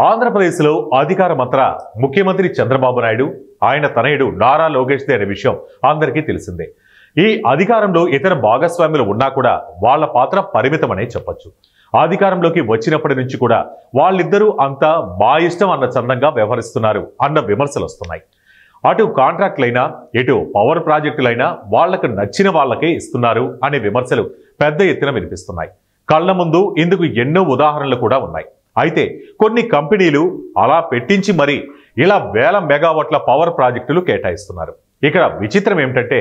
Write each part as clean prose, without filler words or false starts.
ఆంధ్రప్రదేశ్లో అధికార మంత్ర ముఖ్యమంత్రి చంద్రబాబు నాయుడు, ఆయన తనయుడు నారా లోకేష్ అనే విషయం అందరికీ తెలిసిందే. ఈ అధికారంలో ఇతర భాగస్వాములు ఉన్నా కూడా వాళ్ళ పాత్ర పరిమితమనే చెప్పొచ్చు. అధికారంలోకి వచ్చినప్పటి నుంచి కూడా వాళ్ళిద్దరూ అంతా మా ఇష్టం అన్న చందంగా వ్యవహరిస్తున్నారు అన్న విమర్శలు వస్తున్నాయి. అటు కాంట్రాక్టులైనా ఇటు పవర్ ప్రాజెక్టులైనా వాళ్లకు నచ్చిన వాళ్ళకే ఇస్తున్నారు అనే విమర్శలు పెద్ద ఎత్తున వినిపిస్తున్నాయి. కళ్ల ముందు ఇందుకు ఎన్నో ఉదాహరణలు కూడా ఉన్నాయి. అయితే కొన్ని కంపెనీలు అలా పెట్టించి మరి ఇలా వేల మెగావాట్ల పవర్ ప్రాజెక్టులు కేటాయిస్తున్నారు. ఇక్కడ విచిత్రం ఏమిటంటే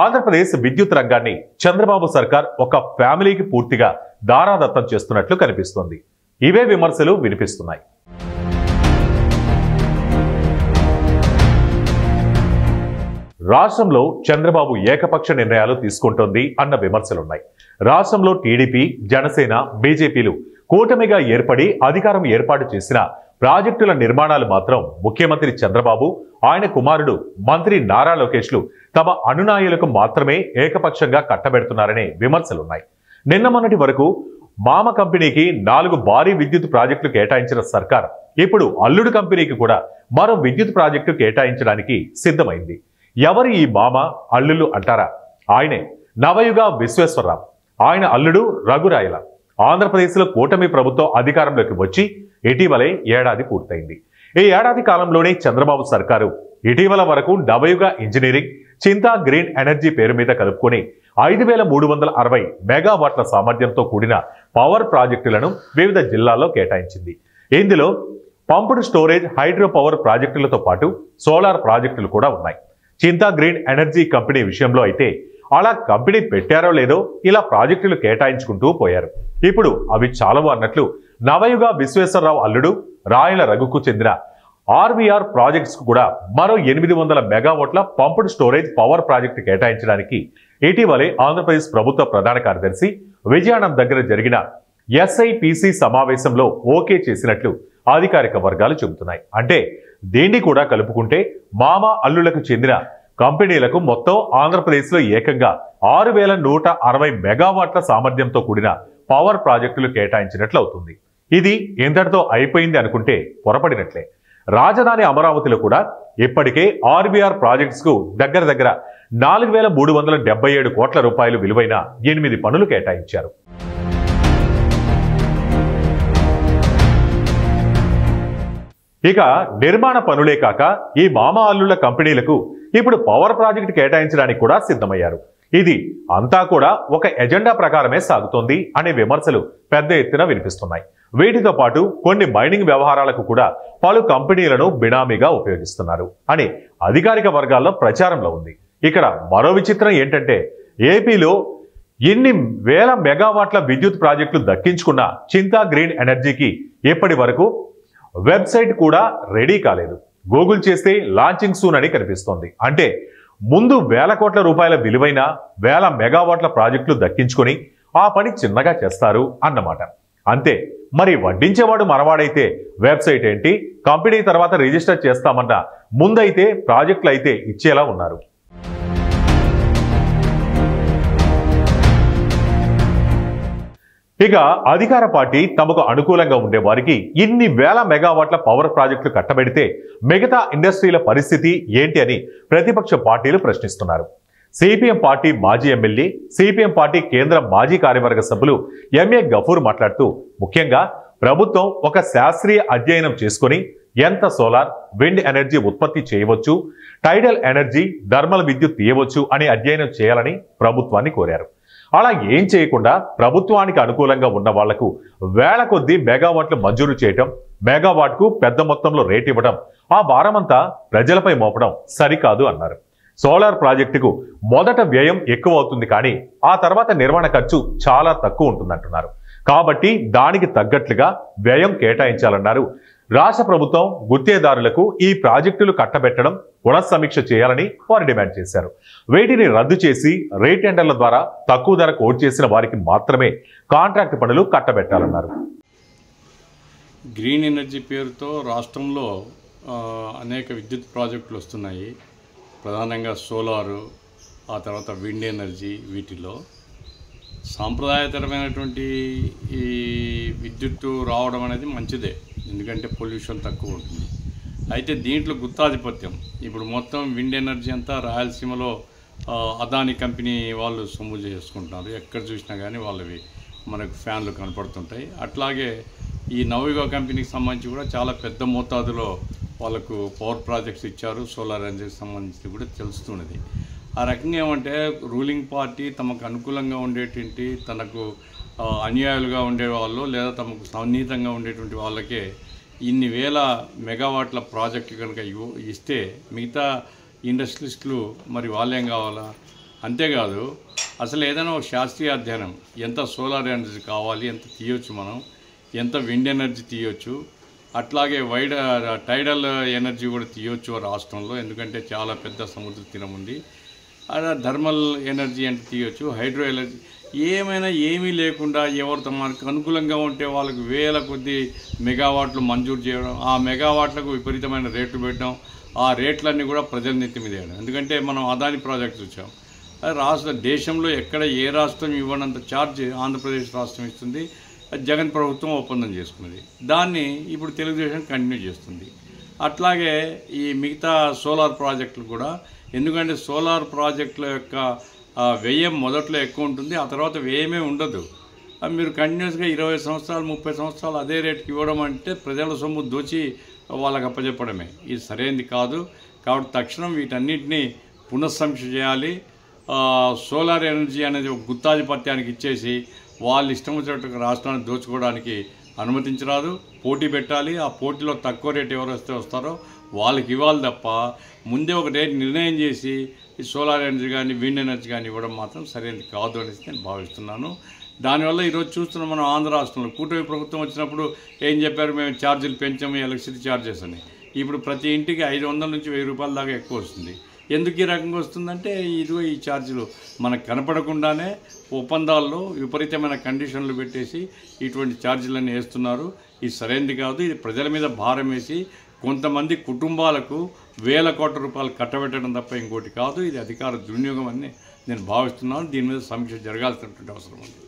ఆంధ్రప్రదేశ్ విద్యుత్ రంగాన్ని చంద్రబాబు సర్కార్ ఒక ఫ్యామిలీకి పూర్తిగా దారాదత్తం చేస్తున్నట్లు కనిపిస్తోంది. ఇవే విమర్శలు వినిపిస్తున్నాయి. రాష్ట్రంలో చంద్రబాబు ఏకపక్ష నిర్ణయాలు తీసుకుంటోంది అన్న విమర్శలున్నాయి. రాష్ట్రంలో టీడీపీ, జనసేన, బీజేపీలు కూటమిగా ఏర్పడి అధికారం ఏర్పాటు చేసిన ప్రాజెక్టుల నిర్మాణాలు మాత్రం ముఖ్యమంత్రి చంద్రబాబు, ఆయన కుమారుడు మంత్రి నారా లోకేష్లు తమ అనునాయులకు మాత్రమే ఏకపక్షంగా కట్టబెడుతున్నారనే విమర్శలున్నాయి. నిన్న మొన్నటి వరకు మామ కంపెనీకి 4 భారీ విద్యుత్ ప్రాజెక్టులు కేటాయించిన సర్కార్ ఇప్పుడు అల్లుడు కంపెనీకి కూడా మరో విద్యుత్ ప్రాజెక్టు కేటాయించడానికి సిద్ధమైంది. ఎవరు ఈ మామ అల్లుళ్ళు అంటారా? ఆయనే నవయుగ విశ్వేశ్వరరావు. ఆయన అల్లుడు రఘురాయల. ఆంధ్రప్రదేశ్లో కూటమి ప్రభుత్వం అధికారంలోకి వచ్చి ఇటీవలే ఏడాది పూర్తయింది. ఈ ఏడాది కాలంలోనే చంద్రబాబు సర్కారు ఇటీవల వరకు నవయుగ ఇంజనీరింగ్, చింతా గ్రీన్ ఎనర్జీ పేరు మీద కలుపుకొని 5360 మెగావాట్ల సామర్థ్యంతో కూడిన పవర్ ప్రాజెక్టులను వివిధ జిల్లాల్లో కేటాయించింది. ఇందులో పంప్డ్ స్టోరేజ్, హైడ్రో పవర్ ప్రాజెక్టులతో పాటు సోలార్ ప్రాజెక్టులు కూడా ఉన్నాయి. చింతా గ్రీన్ ఎనర్జీ కంపెనీ విషయంలో అయితే అలా కంపెనీ పెట్టారో లేదో ఇలా ప్రాజెక్టులు కేటాయించుకుంటూ పోయారు. ఇప్పుడు అవి చాలవు అన్నట్లు నవయుగ విశ్వేశ్వరరావు అల్లుడు రాయల రఘుకు చెందిన ఆర్వీఆర్ ప్రాజెక్ట్స్ కు కూడా మరో 800 మెగావాట్ల పంప్డ్ స్టోరేజ్ పవర్ ప్రాజెక్టు కేటాయించడానికి ఇటీవలే ఆంధ్రప్రదేశ్ ప్రభుత్వ ప్రధాన కార్యదర్శి విజయానంద్ దగ్గర జరిగిన ఎస్ఐపిసి సమావేశంలో ఓకే చేసినట్లు అధికారిక వర్గాలు చెబుతున్నాయి. అంటే దీన్ని కూడా కలుపుకుంటే మామ అల్లులకు చెందిన కంపెనీలకు మొత్తం ఆంధ్రప్రదేశ్లో ఏకంగా 6160 మెగావాట్ల సామర్థ్యంతో కూడిన పవర్ ప్రాజెక్టులు కేటాయించినట్లు అవుతుంది. ఇది ఇంతటితో అయిపోయింది అనుకుంటే పొరపడినట్లే. రాజధాని అమరావతిలో కూడా ఇప్పటికే ఆర్బీఆర్ ప్రాజెక్ట్స్ కు దగ్గర 4377 కోట్ల రూపాయలు విలువైన 8 పనులు కేటాయించారు. ఇక నిర్మాణ పనులే కాక ఈ మామ అల్లుల కంపెనీలకు ఇప్పుడు పవర్ ప్రాజెక్టు కేటాయించడానికి కూడా సిద్ధమయ్యారు. ఇది అంతా కూడా ఒక ఎజెండా ప్రకారమే సాగుతోంది అనే విమర్శలు పెద్ద ఎత్తున వినిపిస్తున్నాయి. వీటితో పాటు కొన్ని మైనింగ్ వ్యవహారాలకు కూడా పలు కంపెనీలను బినామీగా ఉపయోగిస్తున్నారు అని అధికారిక వర్గాల్లో ప్రచారంలో ఉంది. ఇక్కడ మరో విచిత్రం ఏంటంటే ఏపీలో ఎన్ని వేల మెగావాట్ల విద్యుత్ ప్రాజెక్టులు దక్కించుకున్న చింతా గ్రీన్ ఎనర్జీకి ఇప్పటి వరకు వెబ్సైట్ కూడా రెడీ కాలేదు. గూగుల్ చేస్తే లాంచింగ్ సూన్ అని కనిపిస్తోంది. అంటే ముందు వేల కోట్ల రూపాయల విలువైన వేల మెగావాట్ల ప్రాజెక్టులు దక్కించుకొని ఆ పని చిన్నగా చేస్తారు అన్నమాట. అంతే. మరి వడ్డించేవాడు మనవాడైతే వెబ్సైట్ ఏంటి, కంపెనీ తర్వాత రిజిస్టర్ చేస్తామన్న ముందైతే ప్రాజెక్టులు అయితే ఇచ్చేలా ఉన్నారు. ఇక అధికార పార్టీ తమకు అనుకూలంగా ఉండే వారికి ఇన్ని వేల మెగావాట్ల పవర్ ప్రాజెక్టులు కట్టబెడితే మిగతా ఇండస్ట్రీల పరిస్థితి ఏంటి అని ప్రతిపక్ష పార్టీలు ప్రశ్నిస్తున్నారు. సిపిఎం పార్టీ మాజీ ఎమ్మెల్యే, సిపిఎం పార్టీ కేంద్ర మాజీ కార్యవర్గ సభ్యులు ఎంఏ గఫూర్ మాట్లాడుతూ ముఖ్యంగా ప్రభుత్వం ఒక శాస్త్రీయ అధ్యయనం చేసుకుని ఎంత సోలార్, విండ్ ఎనర్జీ ఉత్పత్తి చేయవచ్చు, టైడల్ ఎనర్జీ, థర్మల్ విద్యుత్ తీయవచ్చు అని అధ్యయనం చేయాలని ప్రభుత్వాన్ని కోరారు. అలా ఏం చేయకుండా ప్రభుత్వానికి అనుకూలంగా ఉన్న వాళ్లకు వేల కొద్దీ మెగావాట్లు మంజూరు చేయటం, మెగావాట్కు పెద్ద మొత్తంలో రేట్ ఇవ్వడం, ఆ భారమంతా ప్రజలపై మోపడం సరికాదు అన్నారు. సోలార్ ప్రాజెక్టుకు మొదట వ్యయం ఎక్కువ అవుతుంది, కానీ ఆ తర్వాత నిర్వహణ ఖర్చు చాలా తక్కువ ఉంటుందంటున్నారు. కాబట్టి దానికి తగ్గట్లుగా వ్యయం కేటాయించాలన్నారు. రాష్ట్ర ప్రభుత్వం గుత్తేదారులకు ఈ ప్రాజెక్టులు కట్టబెట్టడం పునఃసమీక్ష చేయాలని వారు డిమాండ్ చేశారు. వీటిని రద్దు చేసి రేట్ టెండర్ల ద్వారా తక్కువ ధర కోట్ చేసిన వారికి మాత్రమే కాంట్రాక్ట్ పనులు కట్టబెట్టాలన్నారు. గ్రీన్ ఎనర్జీ పేరుతో రాష్ట్రంలో అనేక విద్యుత్ ప్రాజెక్టులు వస్తున్నాయి. ప్రధానంగా సోలారు, ఆ తర్వాత విండ్ ఎనర్జీ. వీటిలో సాంప్రదాయతరమైనటువంటి ఈ విద్యుత్తు రావడం అనేది మంచిదే. ఎందుకంటే పొల్యూషన్ తక్కువ ఉంటుంది. అయితే దీంట్లో గుత్తాధిపత్యం ఇప్పుడు మొత్తం విండ్ ఎనర్జీ అంతా రాయలసీమలో అదాని కంపెనీ వాళ్ళు సొమ్ము చేసుకుంటున్నారు. ఎక్కడ చూసినా కానీ వాళ్ళవి మనకు ఫ్యాన్లు కనపడుతుంటాయి. అట్లాగే ఈ నవయుగ కంపెనీకి సంబంధించి కూడా చాలా పెద్ద మోతాదులో వాళ్ళకు పవర్ ప్రాజెక్ట్స్ ఇచ్చారు. సోలార్ ఎనర్జీకి సంబంధించి కూడా తెలుస్తున్నది. ఆ రకంగా ఏమంటే రూలింగ్ పార్టీ తమకు అనుకూలంగా ఉండేటువంటి, తనకు అన్యాయాలుగా ఉండేవాళ్ళు లేదా తమకు సన్నిహితంగా ఉండేటువంటి వాళ్ళకే ఇన్ని వేల మెగావాట్ల ప్రాజెక్టులు కనుక ఇస్తే మిగతా ఇండస్ట్రియలిస్టులు మరి వాళ్ళేం కావాలా? అంతేకాదు అసలు ఏదైనా ఒక శాస్త్రీయ అధ్యయనం ఎంత సోలార్ ఎనర్జీ కావాలి, ఎంత తీయొచ్చు, మనం ఎంత విండ్ ఎనర్జీ తీయొచ్చు, అట్లాగే టైడల్ ఎనర్జీ కూడా తీయొచ్చు రాష్ట్రంలో, ఎందుకంటే చాలా పెద్ద సముద్ర తీరం ఉంది. అలా థర్మల్ ఎనర్జీ అంటే తీయొచ్చు, హైడ్రో ఎనర్జీ ఏమైనా ఏమీ లేకుండా ఎవరు తమకు అనుకూలంగా ఉంటే వాళ్ళకు వేల కొద్ది మెగావాట్లు మంజూరు చేయడం, ఆ మెగావాట్లకు విపరీతమైన రేట్లు పెట్టడం, ఆ రేట్లన్నీ కూడా ప్రజల నెత్తి మీద వేయడం. ఎందుకంటే మనం అదాని ప్రాజెక్ట్ చూసాం. దేశంలో ఎక్కడ ఏ రాష్ట్రం ఇవ్వనంత ఛార్జ్ ఆంధ్రప్రదేశ్ రాష్ట్రం ఇస్తుంది. జగన్ ప్రభుత్వం ఒప్పందం చేసుకున్నది. దాన్ని ఇప్పుడు తెలుగుదేశం కంటిన్యూ చేస్తుంది. అట్లాగే ఈ మిగతా సోలార్ ప్రాజెక్టులు కూడా, ఎందుకంటే సోలార్ ప్రాజెక్టుల యొక్క వ్యయం మొదట్లో ఎక్కువ ఉంటుంది, ఆ తర్వాత వ్యయమే ఉండదు. మీరు కంటిన్యూస్గా 20 సంవత్సరాలు 30 సంవత్సరాలు అదే రేటుకి ఇవ్వడం అంటే ప్రజల సొమ్ము దోచి వాళ్ళకి అప్పచెప్పడమే. ఇది సరైనది కాదు. కాబట్టి తక్షణం వీటన్నిటినీ పునఃసమీక్ష చేయాలి. సోలార్ ఎనర్జీ అనేది ఒక గుత్తాధిపత్యానికి ఇచ్చేసి వాళ్ళు ఇష్టం వచ్చినట్టు రాష్ట్రాన్ని దోచుకోవడానికి అనుమతించరాదు. పోటీ పెట్టాలి. ఆ పోటీలో తక్కువ రేటు ఎవరు వస్తారో వాళ్ళకి ఇవ్వాలి తప్ప ముందే ఒక రేట్ నిర్ణయం చేసి ఈ సోలార్ ఎనర్జీ కానీ విండ్ ఎనర్జీ కానీ ఇవ్వడం మాత్రం సరైనది కాదు అనేసి నేను భావిస్తున్నాను. దానివల్ల ఈరోజు చూస్తున్నాం మనం ఆంధ్ర రాష్ట్రంలో కూటమి ప్రభుత్వం వచ్చినప్పుడు ఏం చెప్పారు, మేము ఛార్జీలు పెంచాము ఎలక్ట్రిసిటీ ఛార్జెస్ అని. ఇప్పుడు ప్రతి ఇంటికి 500 నుంచి 1000 రూపాయల దాకా ఎక్కువ వస్తుంది. ఎందుకు ఈ రకంగా వస్తుందంటే ఇదిగో ఈ ఛార్జీలు మనకు కనపడకుండానే ఒప్పందాల్లో విపరీతమైన కండిషన్లు పెట్టేసి ఇటువంటి ఛార్జీలన్నీ వేస్తున్నారు. ఇది సరైనది కాదు. ఇది ప్రజల మీద భారం వేసి కొంతమంది కుటుంబాలకు వేల కోట్ల రూపాయలు కట్టబెట్టడం తప్ప ఇంకోటి కాదు. ఇది అధికార దుర్వినియోగం అని నేను భావిస్తున్నాను. దీని మీద సమీక్ష జరగాల్సినటువంటి అవసరం ఉంది.